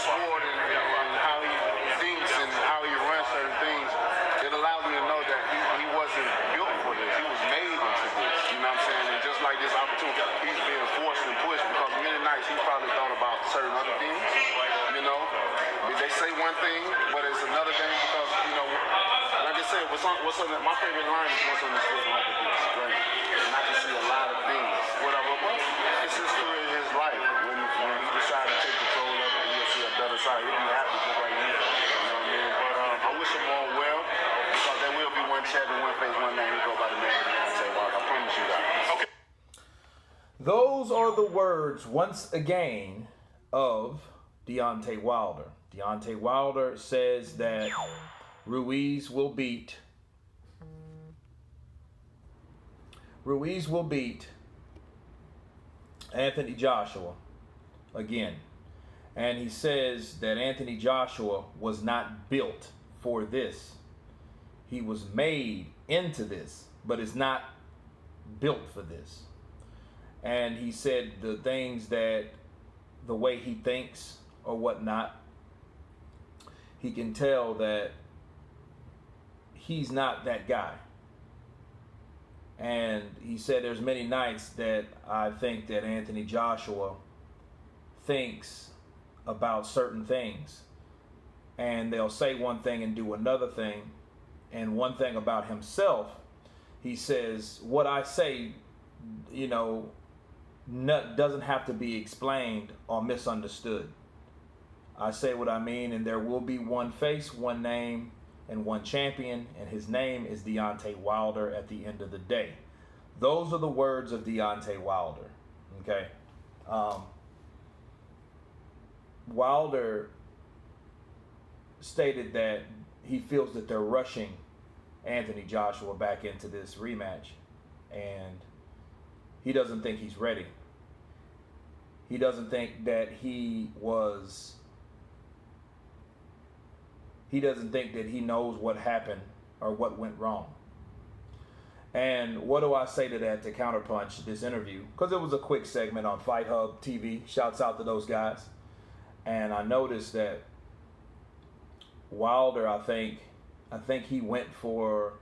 sport and how he thinks and how he runs certain things, it allows me to know that he wasn't built for this. He was made into this. You know what I'm saying? And just like this opportunity, he's being forced and pushed because many nights he probably thought about certain other things. You know, they say one thing, but it's another thing because, you know, like I said, my favorite line is what's understood like a big strength. And I can see a lot of things. Whatever, but it's his career, his life. When he decided to take control of it, he'll see a better side. He'll be happy just right now. You know what I mean? But I wish him all well because there will be one champion, one face, one name. He go by the name of Deontay Wilder. I promise you that. Okay. Those are the words once again of Deontay Wilder. Deontay Wilder says that Ruiz will beat Anthony Joshua again. And he says that Anthony Joshua was not built for this. He was made into this, but is not built for this. And he said the things that the way he thinks or whatnot, he can tell that he's not that guy. And he said there's many nights that I think that Anthony Joshua thinks about certain things. And they'll say one thing and do another thing. And one thing about himself, he says, what I say, you know, doesn't have to be explained or misunderstood. I say what I mean, and there will be one face, one name, and one champion, and his name is Deontay Wilder at the end of the day. Those are the words of Deontay Wilder. Okay. Wilder stated that he feels that they're rushing Anthony Joshua back into this rematch, and he doesn't think he's ready. He doesn't think that he doesn't think that he knows what happened or what went wrong. And what do I say to that, to Counterpunch this interview? Because it was a quick segment on Fight Hub TV. Shouts out to those guys. And I noticed that Wilder, I think he went for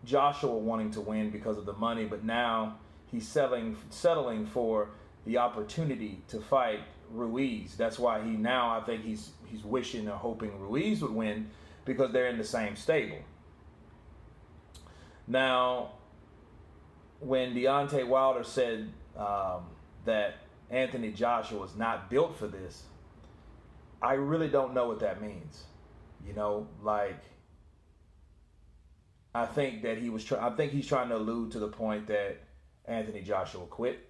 Joshua wanting to win because of the money, but now he's settling for the opportunity to fight Ruiz. That's why I think he's wishing or hoping Ruiz would win, because they're in the same stable. Now, when Deontay Wilder said that Anthony Joshua was not built for this, I really don't know what that means. You know, like, I think that he's trying to allude to the point that Anthony Joshua quit.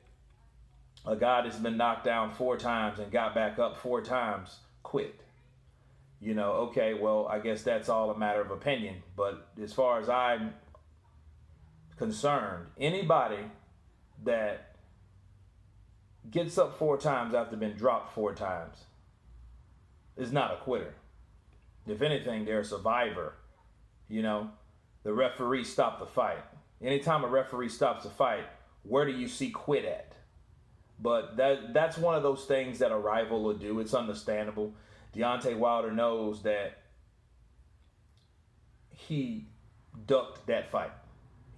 A guy that's been knocked down 4 times and got back up 4 times quit. You know, okay, well, I guess that's all a matter of opinion. But as far as I'm concerned, anybody that gets up 4 times after being dropped 4 times is not a quitter. If anything, they're a survivor. You know, the referee stopped the fight. Anytime a referee stops a fight, where do you see quit at? But that's one of those things that a rival will do. It's understandable. Deontay Wilder knows that he ducked that fight.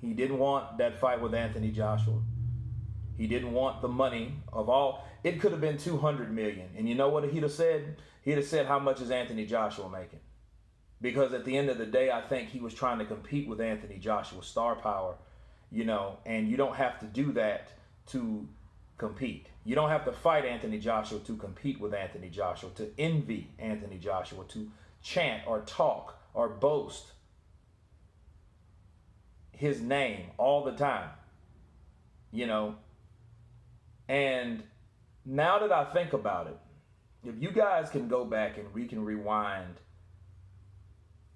He didn't want that fight with Anthony Joshua. He didn't want the money of all. It could have been $200 million. And you know what he'd have said? He'd have said, how much is Anthony Joshua making? Because at the end of the day, I think he was trying to compete with Anthony Joshua's star power, you know, and you don't have to do that to compete. You don't have to fight Anthony Joshua to compete with Anthony Joshua, to envy Anthony Joshua, to chant or talk or boast his name all the time, you know. And now that I think about it, if you guys can go back and we can rewind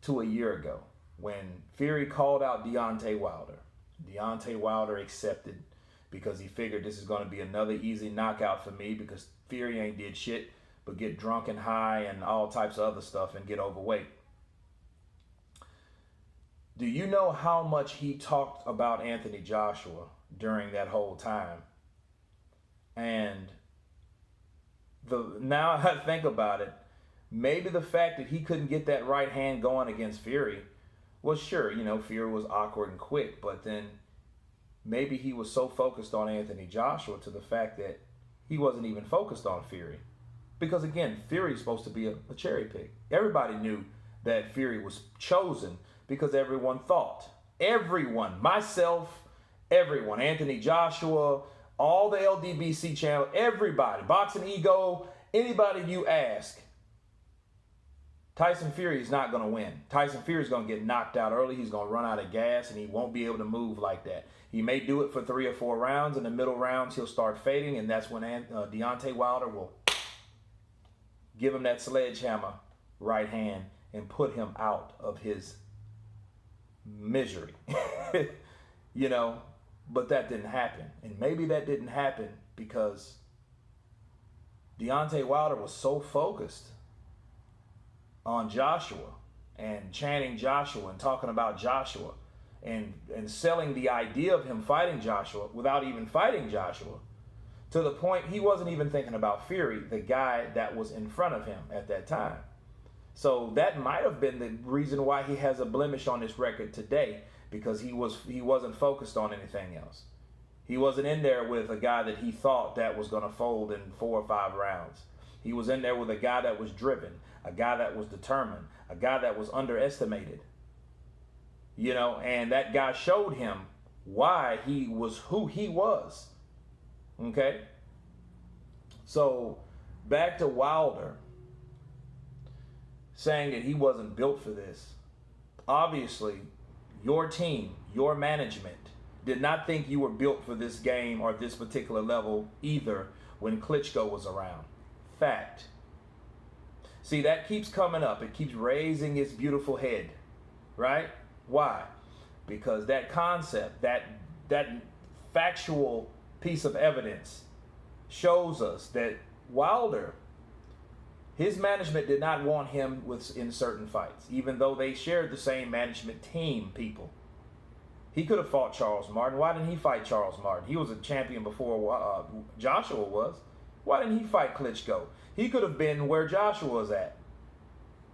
to a year ago when Fury called out Deontay Wilder accepted because he figured this is going to be another easy knockout for me because Fury ain't did shit but get drunk and high and all types of other stuff and get overweight. Do you know how much he talked about Anthony Joshua during that whole time? And now I think about it, maybe the fact that he couldn't get that right hand going against Fury was, sure, Fury was awkward and quick, but then maybe he was so focused on Anthony Joshua to the fact that he wasn't even focused on Fury. Because again, Fury's supposed to be a cherry pick. Everybody knew that Fury was chosen because everyone thought. Everyone, myself, everyone, Anthony Joshua, all the LDBC channel, everybody, Boxing Ego, anybody you ask, Tyson Fury is not going to win. Tyson Fury is going to get knocked out early. He's going to run out of gas, and he won't be able to move like that. He may do it for 3 or 4 rounds. In the middle rounds, he'll start fading, and that's when Deontay Wilder will give him that sledgehammer right hand and put him out of his misery. But that didn't happen. And maybe that didn't happen because Deontay Wilder was so focused on Joshua and chanting Joshua and talking about Joshua and selling the idea of him fighting Joshua without even fighting Joshua, to the point he wasn't even thinking about Fury, the guy that was in front of him at that time. So that might have been the reason why he has a blemish on his record today, because he wasn't focused on anything else. He wasn't in there with a guy that he thought that was going to fold in 4 or 5 rounds. He was in there with a guy that was driven, a guy that was determined, a guy that was underestimated. And that guy showed him why he was who he was. Okay? So, back to Wilder saying that he wasn't built for this. Obviously, your team, your management, did not think you were built for this game or this particular level either when Klitschko was around. Fact. See, that keeps coming up. It keeps raising its beautiful head, right? Why? Because that concept, that factual piece of evidence shows us that Wilder, his management did not want him in certain fights, even though they shared the same management team, people. He could have fought Charles Martin. Why didn't he fight Charles Martin? He was a champion before Joshua was. Why didn't he fight Klitschko? He could have been where Joshua was at.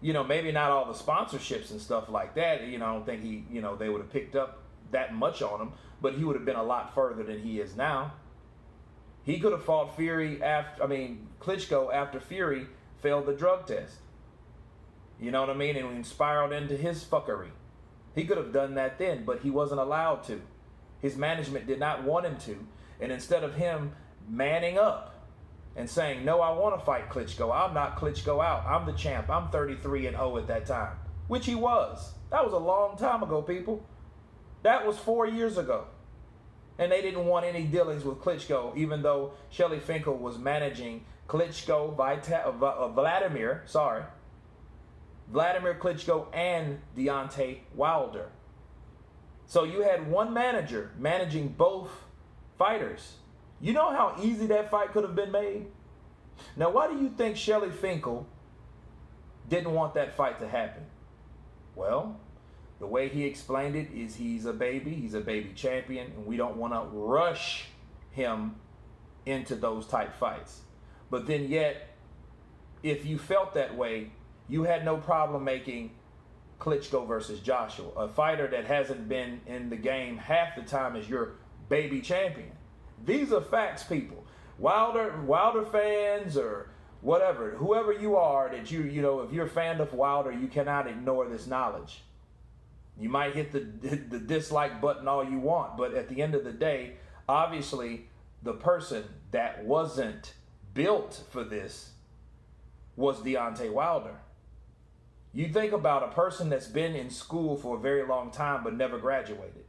Maybe not all the sponsorships and stuff like that. I don't think they would have picked up that much on him, but he would have been a lot further than he is now. He could have fought Klitschko after Fury failed the drug test. You know what I mean? And spiraled into his fuckery. He could have done that then, but he wasn't allowed to. His management did not want him to. And instead of him manning up and saying, no, I want to fight Klitschko. I'll knock Klitschko out. I'm the champ. I'm 33-0 at that time, which he was. That was a long time ago, people. That was 4 years ago. And they didn't want any dealings with Klitschko, even though Shelly Finkel was managing Klitschko, Vladimir Klitschko, and Deontay Wilder. So you had one manager managing both fighters. You know how easy that fight could have been made? Now, why do you think Shelly Finkel didn't want that fight to happen? Well, the way he explained it is he's a baby champion, and we don't want to rush him into those type fights. But then yet, if you felt that way, you had no problem making Klitschko versus Joshua, a fighter that hasn't been in the game half the time as your baby champion. These are facts, people. Wilder fans or whatever, whoever you are, that if you're a fan of Wilder, you cannot ignore this knowledge. You might hit the dislike button all you want, but at the end of the day, obviously, the person that wasn't built for this was Deontay Wilder. You think about a person that's been in school for a very long time but never graduated.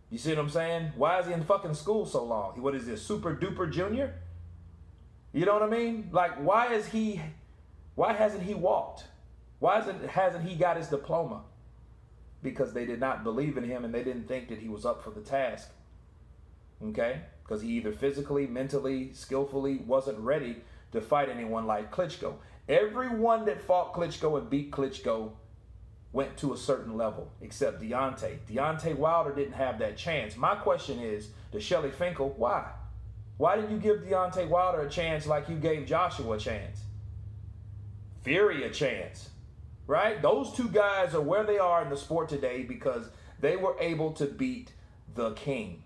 You see what I'm saying? Why is he in fucking school so long? What is this, super duper junior? You know what I mean? Like, why hasn't he walked? Why hasn't he got his diploma? Because they did not believe in him and they didn't think that he was up for the task. Okay? Because he either physically, mentally, skillfully wasn't ready to fight anyone like Klitschko. Everyone that fought Klitschko and beat Klitschko went to a certain level, except Deontay. Deontay Wilder didn't have that chance. My question is, to Shelly Finkel, why? Why didn't you give Deontay Wilder a chance like you gave Joshua a chance? Fury a chance, right? Those two guys are where they are in the sport today because they were able to beat the king.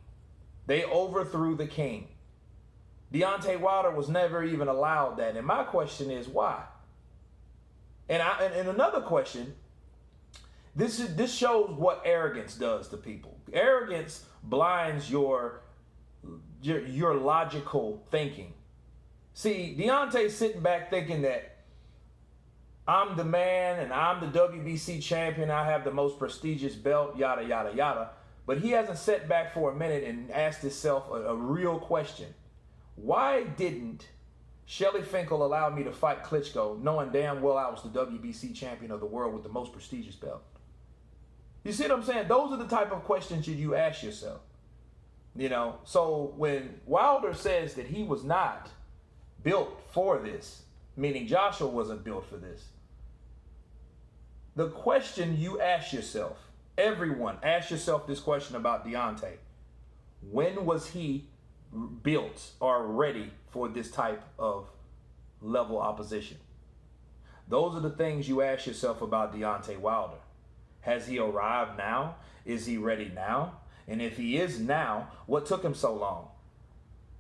They overthrew the king. Deontay Wilder was never even allowed that. And my question is why? And another question, this shows what arrogance does to people. Arrogance blinds your logical thinking. See, Deontay's sitting back thinking that I'm the man and I'm the WBC champion. I have the most prestigious belt, yada, yada, yada. But he hasn't sat back for a minute and asked himself a real question. Why didn't Shelly Finkel allowed me to fight Klitschko, knowing damn well I was the WBC champion of the world with the most prestigious belt? You see what I'm saying? Those are the type of questions you ask yourself. You know, so when Wilder says that he was not built for this, meaning Joshua wasn't built for this, the question you ask yourself, everyone, ask yourself this question about Deontay. When was he built or ready for this type of level opposition? Those are the things you ask yourself about Deontay Wilder. Has he arrived now? Is he ready now? And if he is now, what took him so long?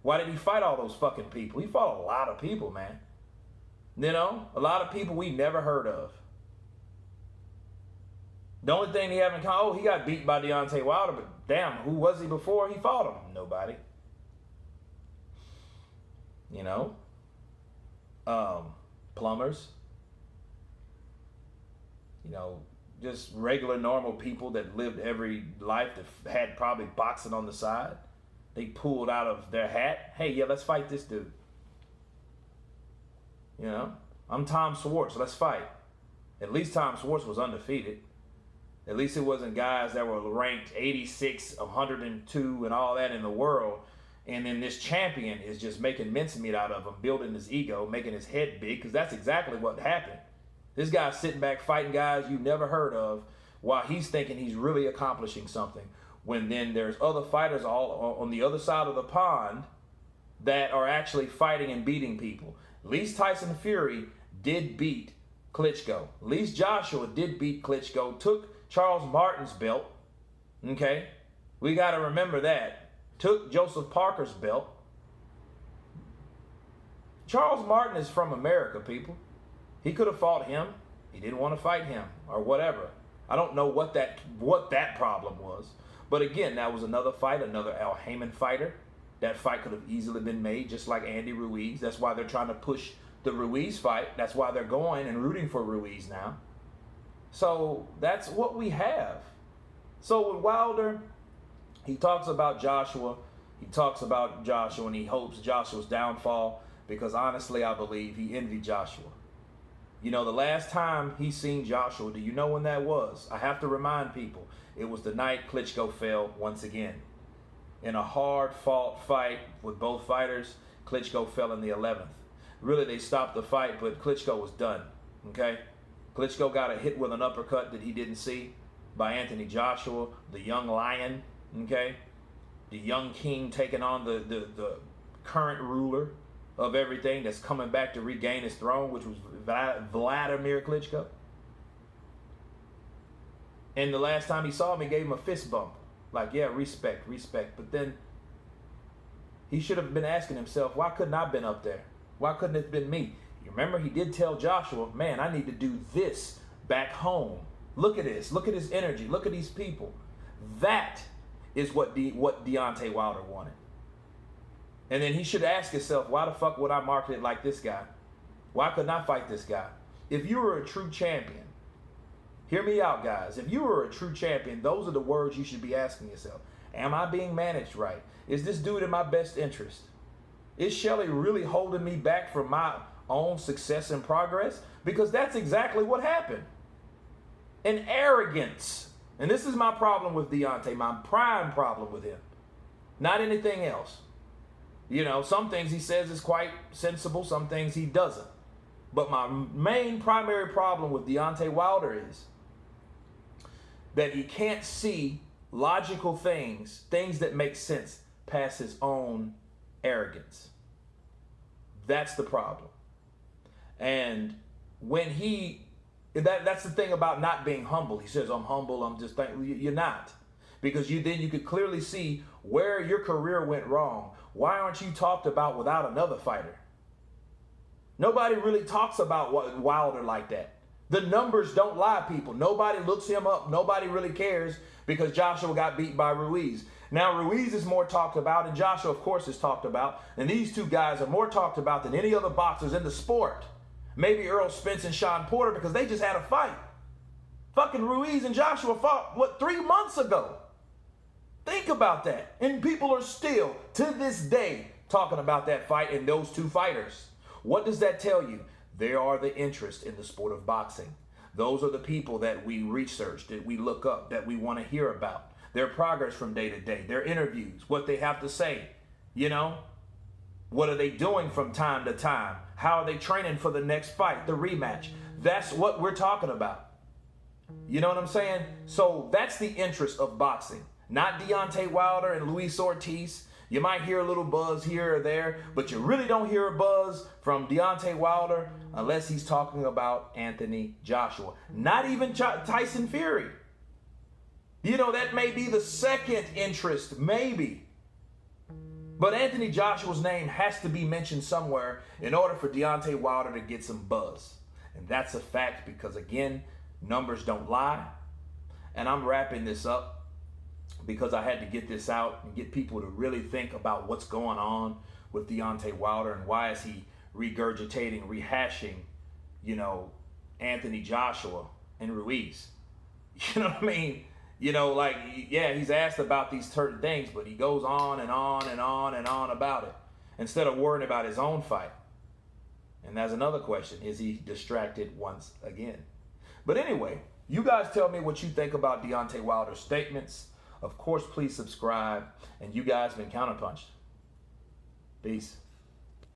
Why did he fight all those fucking people? He fought a lot of people, man. You know, a lot of people we never heard of. The only thing he haven't he got beat by Deontay Wilder, but damn, who was he before he fought him? Nobody. You know, plumbers, you know, just regular normal people that lived every life that had probably boxing on the side. They pulled out of their hat, hey, yeah, let's fight this dude. You know, I'm Tom Schwartz, let's fight. At least Tom Schwartz was undefeated. At least it wasn't guys that were ranked 86, 102 and all that in the world. And then this champion is just making mincemeat out of him, building his ego, making his head big, because that's exactly what happened. This guy's sitting back fighting guys you never heard of while he's thinking he's really accomplishing something. When then there's other fighters all on the other side of the pond that are actually fighting and beating people. At least Tyson Fury did beat Klitschko. At least Joshua did beat Klitschko, took Charles Martin's belt. Okay? We got to remember that. Took Joseph Parker's belt. Charles Martin is from America, people. He could have fought him. He didn't want to fight him or whatever. I don't know what that problem was. But again, that was another fight, another Al Heyman fighter. That fight could have easily been made, just like Andy Ruiz. That's why they're trying to push the Ruiz fight. That's why they're going and rooting for Ruiz now. So that's what we have. So with Wilder, he talks about Joshua. He talks about Joshua and he hopes Joshua's downfall because honestly, I believe he envied Joshua. You know, the last time he seen Joshua, do you know when that was? I have to remind people. It was the night Klitschko fell once again. In a hard-fought fight with both fighters, Klitschko fell in the 11th. Really, they stopped the fight, but Klitschko was done, okay? Klitschko got a hit with an uppercut that he didn't see by Anthony Joshua, the young lion, okay? The young king taking on the current ruler of everything that's coming back to regain his throne, which was Vladimir Klitschko. And the last time he saw him, he gave him a fist bump. Like, yeah, respect. But then he should have been asking himself, why couldn't I have been up there? Why couldn't it have been me? You remember, he did tell Joshua, man, I need to do this back home. Look at this. Look at his energy. Look at these people. That is what Deontay Wilder wanted. And then he should ask himself, why the fuck would I market it like this guy? Why couldn't I fight this guy? If you were a true champion, hear me out, guys. If you were a true champion, those are the words you should be asking yourself. Am I being managed right? Is this dude in my best interest? Is Shelly really holding me back from my own success and progress? Because that's exactly what happened. An arrogance. And this is my problem with Deontay, my prime problem with him. Not anything else. You know, some things he says is quite sensible, some things he doesn't. But my main primary problem with Deontay Wilder is that he can't see logical things that make sense past his own arrogance. That's the problem. And when that's the thing about not being humble. He says, I'm humble, I'm just thankful. You're not. Because you could clearly see where your career went wrong. Why aren't you talked about without another fighter? Nobody really talks about Wilder like that. The numbers don't lie, people. Nobody looks him up. Nobody really cares because Joshua got beat by Ruiz. Now, Ruiz is more talked about, and Joshua, of course, is talked about. And these two guys are more talked about than any other boxers in the sport. Maybe Earl Spence and Sean Porter because they just had a fight. Fucking Ruiz and Joshua fought, 3 months ago? Think about that. And people are still, to this day, talking about that fight and those two fighters. What does that tell you? There are the interest in the sport of boxing. Those are the people that we research, that we look up, that we want to hear about. Their progress from day to day, their interviews, what they have to say, What are they doing from time to time? How are they training for the next fight, the rematch? That's what we're talking about. You know what I'm saying? So that's the interest of boxing. Not Deontay Wilder and Luis Ortiz. You might hear a little buzz here or there, but you really don't hear a buzz from Deontay Wilder unless he's talking about Anthony Joshua. Not even Tyson Fury. That may be the second interest, maybe. But Anthony Joshua's name has to be mentioned somewhere in order for Deontay Wilder to get some buzz. And that's a fact because, again, numbers don't lie. And I'm wrapping this up because I had to get this out and get people to really think about what's going on with Deontay Wilder and why is he regurgitating, rehashing, Anthony Joshua and Ruiz. You know what I mean? He's asked about these certain things, but he goes on and on and on and on about it instead of worrying about his own fight. And that's another question. Is he distracted once again? But anyway, you guys tell me what you think about Deontay Wilder's statements. Of course, please subscribe. And you guys been counterpunched. Peace.